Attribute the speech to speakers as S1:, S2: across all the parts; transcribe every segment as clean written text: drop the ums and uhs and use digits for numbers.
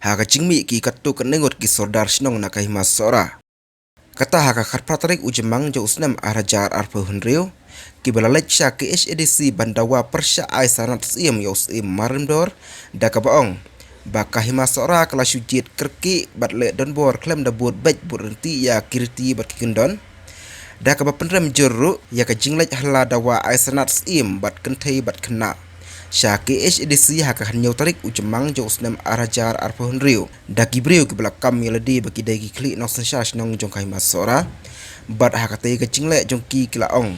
S1: Haka jingmi ki katu kenengot ki sordar sinong na kahima sora. Kata haka karpatarik ujemang jo usnam arajar arpa hunrio. Ki balalek sya ki HADC bandawa persya ai sanat siem yos im marimdor da kabaong. Ba kahima sora kala syujit kerki batle donbor klem da buat bej burenti ya kirti bat kikendon. Da kaba penrem juru ya ka jinglek hala dawa ai sanat siem bat kentai bat kena. Syaki HADC haka hanyau tarik ujemang jo usnam arajar arpa hunrio. Da kibriu ki belakam yaladi baki dagi klik nong sensas nong jong kahima sora. Bat haka tay ka jinglek jong ki kilaong.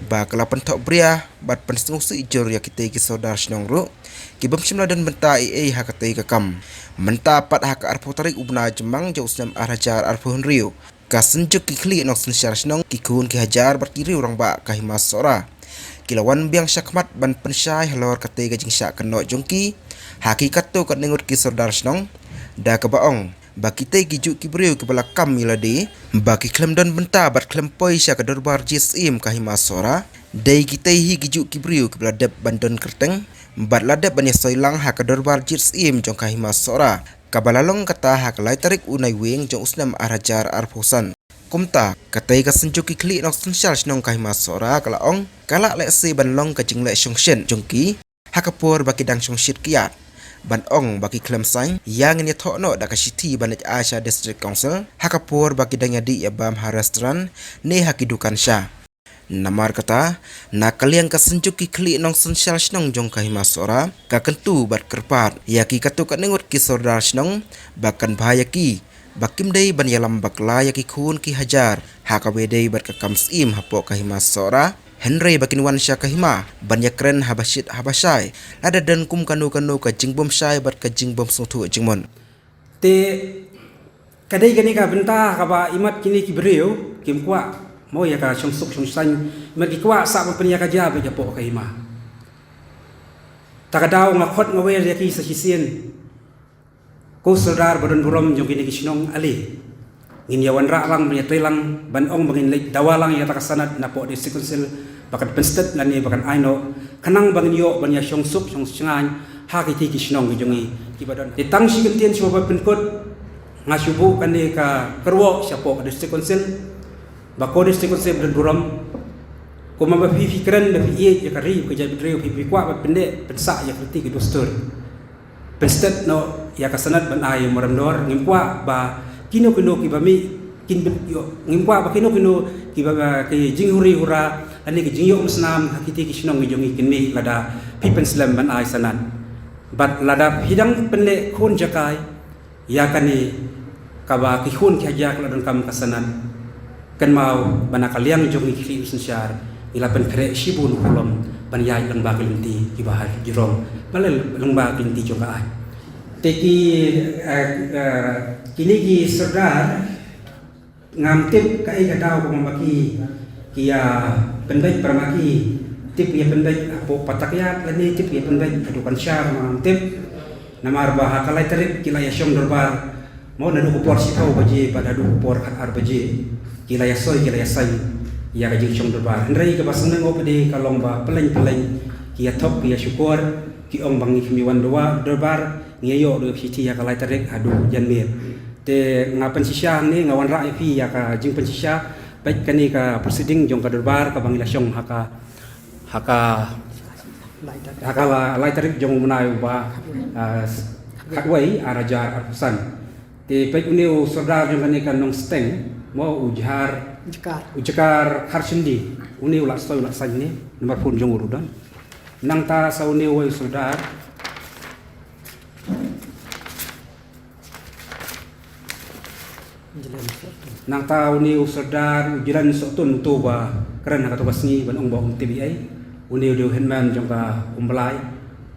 S1: Ba kala pentok bria bat penstenguk si ijor ya kita ki sodar sinong ru ki bemsimla dan benta ia haka tay ka kam menta pat haka arpo tarik ubna jemang jo usnam arajar arpo hunrio ka senjuk ki klik nong sensas sinong ki kun ki hajar bat kiri orang ba kahima sora. Kilawan biang syakmat ban pensyai halor kate gajing syak keno jongki hakikat tu kat nengut ki sordar snong da kebaong ba kita gijuk ki breu ke belakam milade ba ki klem don benta bat klem poi syak dorbar jisim kahima sora dai kita hi gijuk ki breu ke beladep bandon kerteng bat ladep ban soilang ha ka dorbar jisim jong kahima sora kabalalong kata hak lai tarik unai weng jong usnam arajar arposan. Kumta katai ka senjuki klik nong sensal nong kahima sora kalaong kalak lek si ban long ka jinglek syongshen jongki hakapur baki dang syongshit kiat ban ong baki klem sang yang ni thokno da ka city ban Asia District Council hakapur baki dang yadi ya bam ha restaurant ne hakidukan sya namar kata na kaliang ka senjuki klik nong sensal nong jong kahima sora ka kentu bat kerpat yaki katu ka nengut ki sordar nong bakan bahaya ki bakim day ban yalam bakla yaki kun ki hajar hakawe day bat kakam sim hapo kahima sora Henry bakin wan sya kahima ban yakren habashit habashai ada dan kum kanu ka jingbom syai bat ka jingbom sungtu jingmon
S2: te kadai gani ka benta ka ba imat kini ki breu kim kwa mo ya ka sungsuk sungsang magi kwa sa pa penya ka jabe japo kahima takadaw ngakot ngawer yaki sa sisien ko sodar badon burom jong kini kisnong ali ngin yawan ralang menyatrelang ban ong bangin lek dawalang ya takasanat na po district council bakat penstet lani bakan aino kanang bangin yo ban ya syongsuk syongsangan ha ki kisnong jongi kibadon itang sigentien siwa penkot ngasubu kani ka kerwo siapo district council bako district council badon burom ko mamba fikran da fi ya kari ko jadi dreu fi kwa pende pensa ya kerti ke dostur penstet no ya kasanat ban ay maramdor ngimkwa ba kino ki bami kin yo ngimkwa ba kino ki ba ki jinghuri hura ani ki jingyo musnam hakiti ki sinong ngi kini lada pipen slam ban ay sanat bat lada hidang penle khun jakai ya kani kaba ki khun ki hajak ladon kam kasanat kan mau banakaliang jongi ki sensyar ilapen kre shibun kolom ban yai lang ba kelinti ki bahar jirong balel lang ba kelinti joka ay teki kini ki serdar ngamtip kai kadau ko mambaki kia pendai permaki tip ya pendai apo patakyat lani tip ya pendai adukan syar ngamtip namar bah kalai tarik kila ya syom dorbar mau nadu kupor sikau baje pada du kupor ar baje kila ya soy kila ya sai ya kajing syom dorbar ndrai ke basang ngo pede kalong ba peleng kia top kia syukur ki ong bangi kemiwan doa dorbar ngayo do siti ya kalai tarik adu janmir te ngapan sisya ni ngawan ra fi ya ka jing pensisya baik kani ka proceeding jong ka dorbar ka bangila syong haka lai tarik jong menai ba katwai arajar arpusan te baik uniu sodar jong kani ka nong steng mo ujar harsindi uniu la stoy la sanni nomor pun jong urudan nang ta sa uniu wai sodar nang tahu ni usardar ujiran sotun tuba kerana kata basni ban ong bong TBI uni udah henman jangka umblai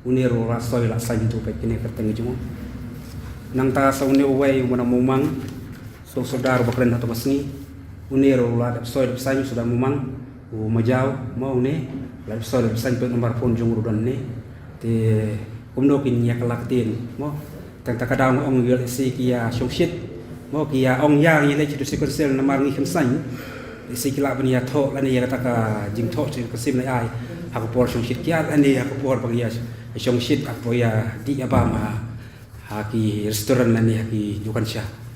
S2: uni ro rasoi la sain tu pe kini kerteng jumo nang ta sa uni uwai mana mumang so sodar bakran kata basni uni ro la soi sain sudah mumang u majau mau ni la soi sain pe nomor phone jong rudan ni te kumno kin yak laktin mo tang takadang ong gel si kia shongshit mo kia ong yang ni le chitu sikonsel namar ngi khemsan sikila bani ya tho lani ya taka jing tho chi kasim lai ai hakapor shongshit kia ani hakapor bang ya shongshit apo ya di aba ma haki restoran nani haki jukan sya